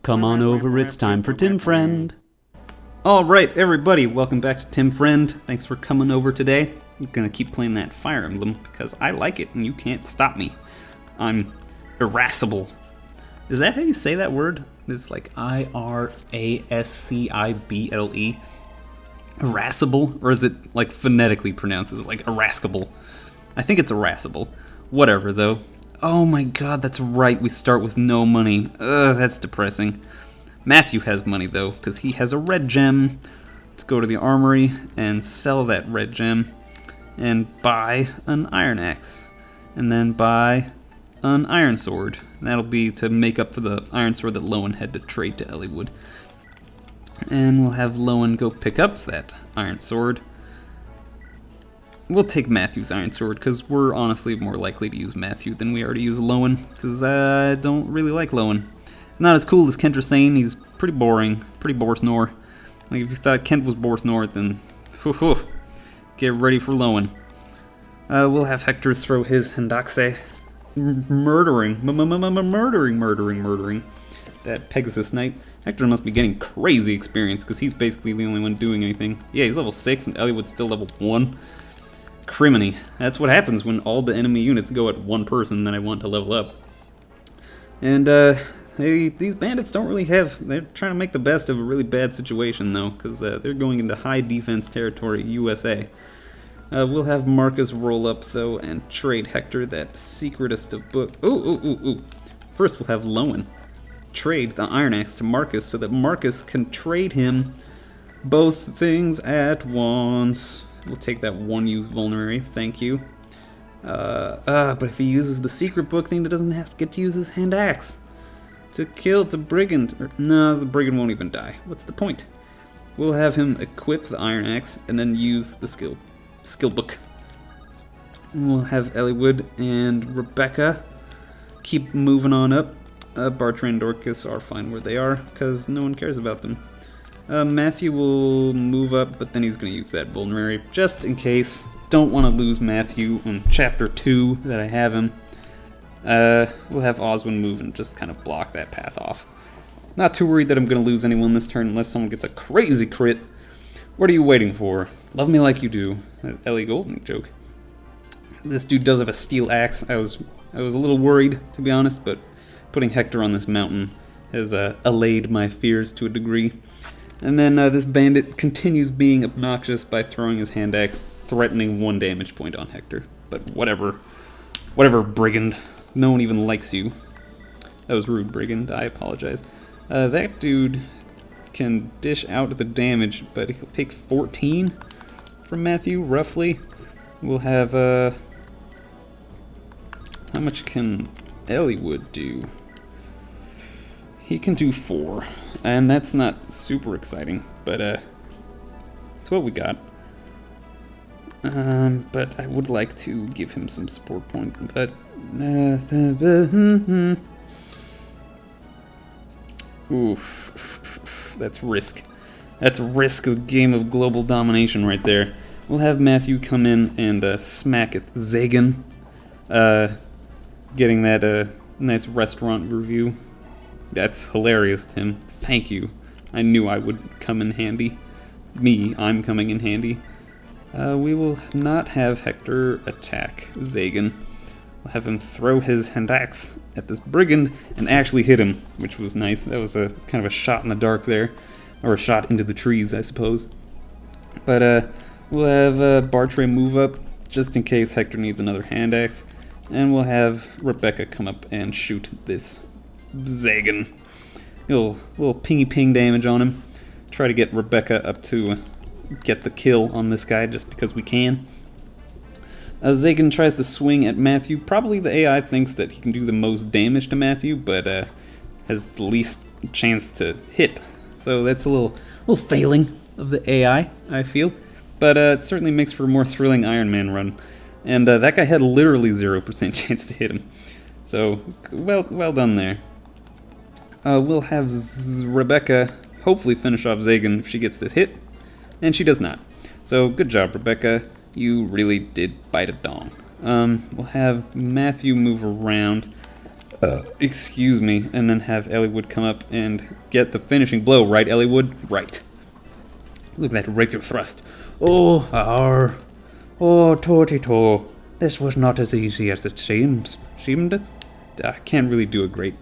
Come on over, it's time for Tim Friend. Alright, everybody, welcome back to Tim Friend. Thanks for coming over today. I'm gonna keep playing that Fire Emblem because I like it and you can't stop me. I'm irascible. Is that how you say that word? It's like I-R-A-S-C-I-B-L-E. Irascible? Or is it like phonetically pronounced? Is it like irascible? I think it's irascible. Whatever, though. Oh my god, that's right, we start with no money. Ugh, that's depressing. Matthew has money, though, because he has a red gem. Let's go to the armory and sell that red gem and buy an iron axe. And then buy an iron sword. That'll be to make up for the iron sword that Lowen had to trade to Elliewood. And we'll have Lowen go pick up that iron sword. We'll take Matthew's iron sword, because we're honestly more likely to use Matthew than we are to use Lowen, because I don't really like Lowen. He's not as cool as Kent Sane. He's pretty boring, pretty Borsnor. Like, if you thought Kent was Borsnor, then get ready for Lowen. We'll have Hector throw his Hendaxe, murdering that Pegasus Knight. Hector must be getting crazy experience, because he's basically the only one doing anything. Yeah, he's level 6, and Elliewood's still level 1. Criminy. That's what happens when all the enemy units go at one person that I want to level up. And, these bandits don't really have... They're trying to make the best of a really bad situation, though, because they're going into high defense territory, USA. We'll have Marcus roll up, though, and trade Hector that secretest of book... Ooh. First, we'll have Lowen trade the Iron Axe to Marcus so that Marcus can trade him both things at once. We'll take that one-use vulnerary, thank you. But if he uses the secret book, then he doesn't have to get to use his hand axe to kill the brigand. No, the brigand won't even die. What's the point? We'll have him equip the iron axe and then use the skill book. And we'll have Elliewood and Rebecca keep moving on up. Bartra and Dorcas are fine where they are because no one cares about them. Matthew will move up, but then he's going to use that vulnerary just in case. Don't want to lose Matthew on chapter 2 that I have him. We'll have Oswin move and just kind of block that path off. Not too worried that I'm going to lose anyone this turn unless someone gets a crazy crit. What are you waiting for? Love me like you do. Ellie Golden joke. This dude does have a steel axe. I was a little worried, to be honest, but putting Hector on this mountain has allayed my fears to a degree. And then this bandit continues being obnoxious by throwing his hand axe, threatening 1 damage point on Hector. But whatever. Whatever, brigand. No one even likes you. That was rude, brigand. I apologize. That dude can dish out the damage, but he'll take 14 from Matthew, roughly. We'll have, how much can Elliewood do? He can do 4, and that's not super exciting, but it's what we got. But I would like to give him some support point, but oof, that's risk. That's risk of game of global domination right there. We'll have Matthew come in and smack at Zagan, getting that nice restaurant review. That's hilarious, Tim. Thank you. I knew I would come in handy. I'm coming in handy. We will not have Hector attack Zagan. We'll have him throw his hand axe at this brigand and actually hit him, which was nice. That was a kind of a shot in the dark there. Or a shot into the trees, I suppose. But we'll have Bartra move up, just in case Hector needs another hand axe. And we'll have Rebecca come up and shoot this Zagan. Little pingy ping damage on him. Try to get Rebecca up to get the kill on this guy just because we can. Zagan tries to swing at Matthew. Probably the AI thinks that he can do the most damage to Matthew, but has the least chance to hit. So that's a little failing of the AI, I feel. But it certainly makes for a more thrilling Iron Man run. And that guy had literally 0% chance to hit him. So, well done there. We'll have Rebecca hopefully finish off Zagan if she gets this hit. And she does not. So, good job, Rebecca. You really did bite a dong. We'll have Matthew move around. Excuse me, and then have Eliwood come up and get the finishing blow, right, Eliwood? Right. Look at that rapier thrust. Oh, oh, Tortito. This was not as easy as it seemed. I can't really do a great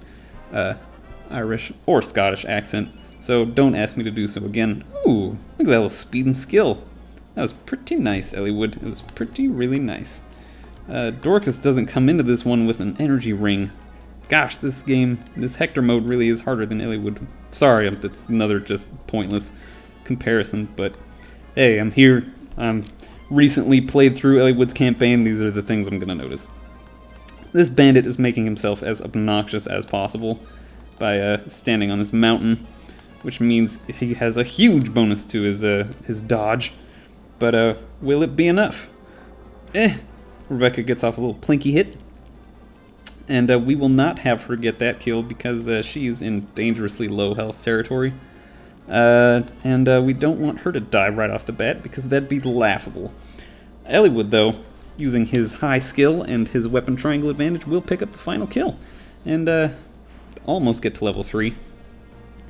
Irish or Scottish accent, so don't ask me to do so again. Ooh, look at that little speed and skill. That was pretty nice, Eliwood. It was really nice. Dorcas doesn't come into this one with an energy ring. Gosh, this Hector mode really is harder than Eliwood. Sorry, that's another just pointless comparison, but hey, I'm here. I'm recently played through Eliwood's campaign. These are the things I'm gonna notice. This bandit is making himself as obnoxious as possible by standing on this mountain, which means he has a huge bonus to his dodge. But will it be enough? Rebecca gets off a little plinky hit. And we will not have her get that kill because she's in dangerously low health territory. And we don't want her to die right off the bat because that'd be laughable. Eliwood, though, using his high skill and his weapon triangle advantage, will pick up the final kill. And almost get to level 3.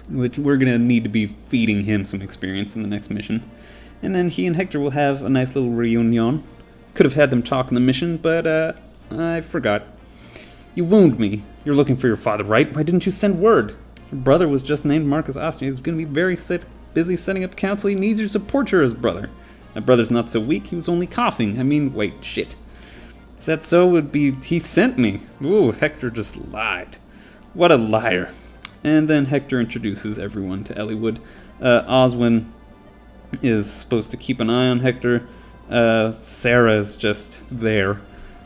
Which we're going to need to be feeding him some experience in the next mission. And then he and Hector will have a nice little reunion. Could have had them talk in the mission, but I forgot. You wound me. You're looking for your father, right? Why didn't you send word? Your brother was just named Marcus Austria. He's going to be very busy setting up council. He needs your support, you're his brother. My brother's not so weak. He was only coughing. I mean, wait, shit. Is that so? Would be he sent me. Ooh, Hector just lied. What a liar. And then Hector introduces everyone to Eliwood. Oswin is supposed to keep an eye on Hector. Sarah is just there.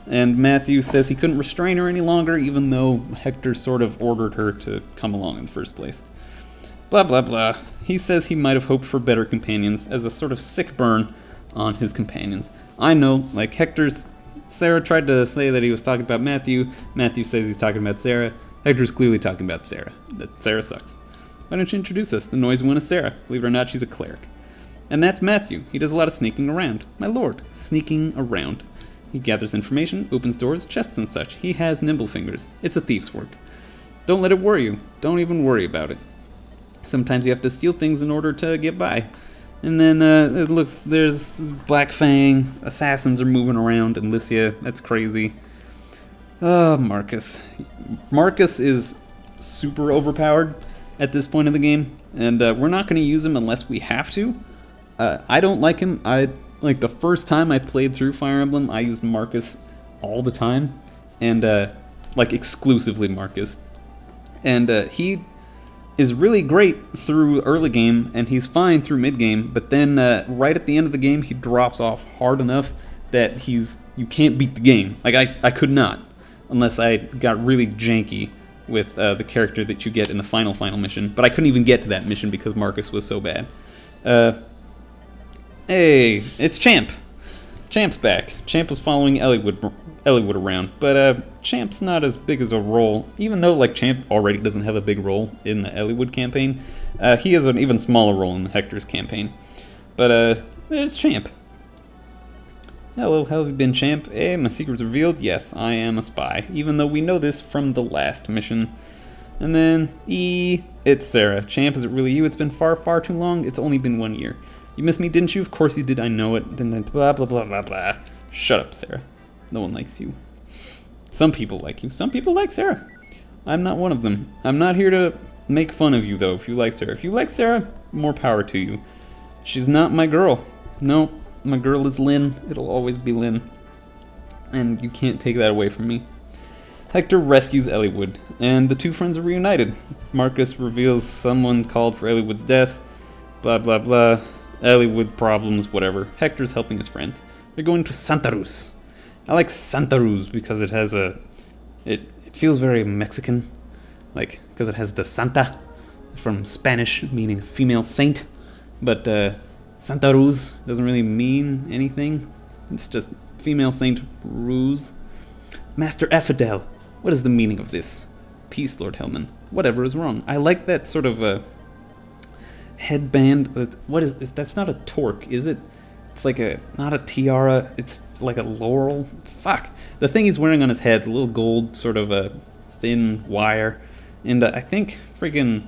And Matthew says he couldn't restrain her any longer, even though Hector sort of ordered her to come along in the first place. Blah, blah, blah. He says he might have hoped for better companions, as a sort of sick burn on his companions. I know, like Sarah tried to say that he was talking about Matthew. Matthew says he's talking about Sarah. Hector's clearly talking about Sarah. That Sarah sucks. Why don't you introduce us? The noisy one is Sarah. Believe it or not, she's a cleric. And that's Matthew. He does a lot of sneaking around. My lord, sneaking around. He gathers information, opens doors, chests and such. He has nimble fingers. It's a thief's work. Don't let it worry you. Don't even worry about it. Sometimes you have to steal things in order to get by. And then it looks, there's Black Fang, assassins are moving around, and Lycia, that's crazy. Marcus. Marcus is super overpowered at this point in the game, and we're not going to use him unless we have to. I don't like him. Like the first time I played through Fire Emblem, I used Marcus all the time, and like exclusively Marcus. And he is really great through early game, and he's fine through mid game. But then right at the end of the game, he drops off hard enough that you can't beat the game. Like I could not, unless I got really janky with the character that you get in the final mission. But I couldn't even get to that mission because Marcus was so bad. Hey, it's Champ. Champ's back. Champ was following Eliwood around, but Champ's not as big as a role. Even though like Champ already doesn't have a big role in the Eliwood campaign, he has an even smaller role in Hector's campaign. But it's Champ. Hello, how have you been, Champ? Hey, my secret's revealed. Yes, I am a spy, even though we know this from the last mission. And then it's Sarah. Champ, is it really you? It's been far, far too long. It's only been 1 year. You missed me, didn't you? Of course you did, I know it. Blah, blah, blah, blah, blah. Shut up, Sarah. No one likes you. Some people like you. Some people like Sarah. I'm not one of them. I'm not here to make fun of you, though, if you like Sarah. If you like Sarah, more power to you. She's not my girl. No, my girl is Lynn. It'll always be Lynn. And you can't take that away from me. Hector rescues Eliwood, and the two friends are reunited. Marcus reveals someone called for Eliwood's death. Blah, blah, blah. Eliwood problems, whatever. Hector's helping his friend. They're going to Santa Ruz. I like Santa Ruz because it has it feels very Mexican, like because it has the Santa from Spanish meaning female saint, but Santa Ruz doesn't really mean anything. It's just female saint Ruz. Master Affidel, what is the meaning of this? Peace, Lord Hellman. Whatever is wrong. I like that sort of headband. What is that's not a torque, is it? It's like not a tiara, it's like a laurel. Fuck. The thing he's wearing on his head, a little gold sort of thin wire. And I think freaking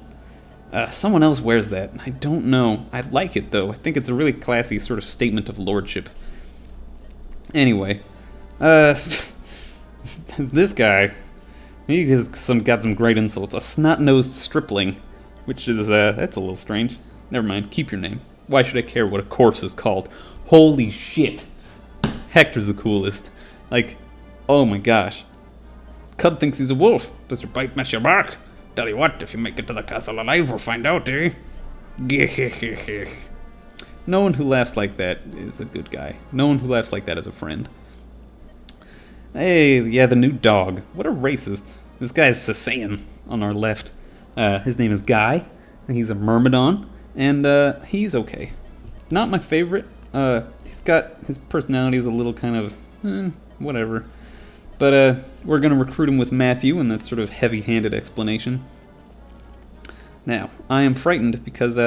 someone else wears that. I don't know. I like it, though. I think it's a really classy sort of statement of lordship. Anyway, this guy, he has got some great insults. A snot-nosed stripling, which is, that's a little strange. Never mind, keep your name. Why should I care what a corpse is called? Holy shit. Hector's the coolest. Like, oh my gosh. Cub thinks he's a wolf. Does your bite mess your bark? Tell you what, if you make it to the castle alive, we'll find out, eh? No one who laughs like that is a good guy. No one who laughs like that is a friend. Hey, yeah, the new dog. What a racist. This guy's Saiyan on our left. His name is Guy, and he's a Myrmidon, and he's okay. Not my favorite. His personality is a little kind of, whatever. But we're going to recruit him with Matthew, and that's sort of heavy-handed explanation. Now, I am frightened because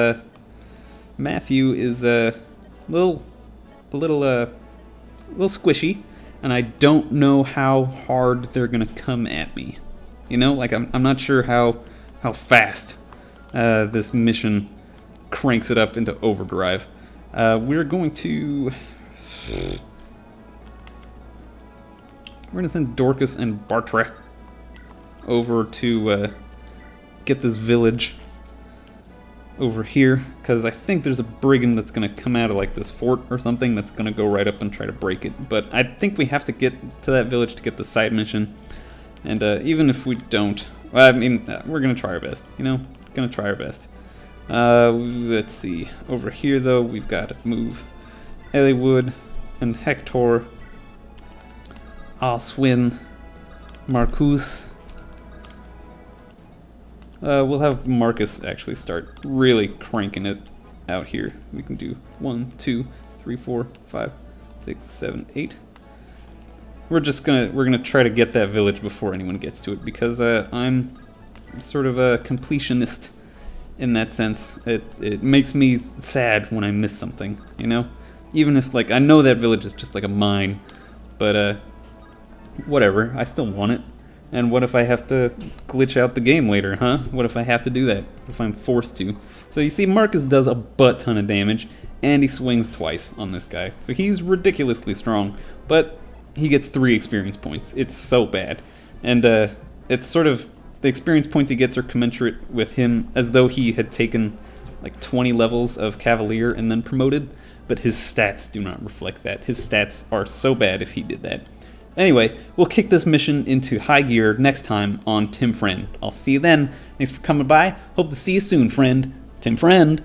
Matthew is a little squishy, and I don't know how hard they're gonna come at me. You know, like I'm not sure how fast this mission cranks it up into overdrive. We're gonna send Dorcas and Bartra over to get this village over here, because I think there's a brigand that's going to come out of like this fort or something that's going to go right up and try to break it. But I think we have to get to that village to get the side mission, and even if we don't, well, I mean, we're going to try our best, you know, going to try our best. Let's see, over here though, we've got to move Eliwood and Hector, Oswin, Marcus. We'll have Marcus actually start really cranking it out here. So we can do 1, 2, 3, 4, 5, 6, 7, 8. We're gonna try to get that village before anyone gets to it, because I'm sort of a completionist in that sense. It makes me sad when I miss something, you know? Even if, like, I know that village is just like a mine, but whatever, I still want it. And what if I have to glitch out the game later, huh? What if I have to do that? What if I'm forced to? So you see, Marcus does a butt ton of damage, and he swings twice on this guy. So he's ridiculously strong, but he gets 3 experience points. It's so bad. And it's sort of, the experience points he gets are commensurate with him as though he had taken like 20 levels of Cavalier and then promoted, but his stats do not reflect that. His stats are so bad if he did that. Anyway, we'll kick this mission into high gear next time on Tim Friend. I'll see you then. Thanks for coming by. Hope to see you soon, friend. Tim Friend.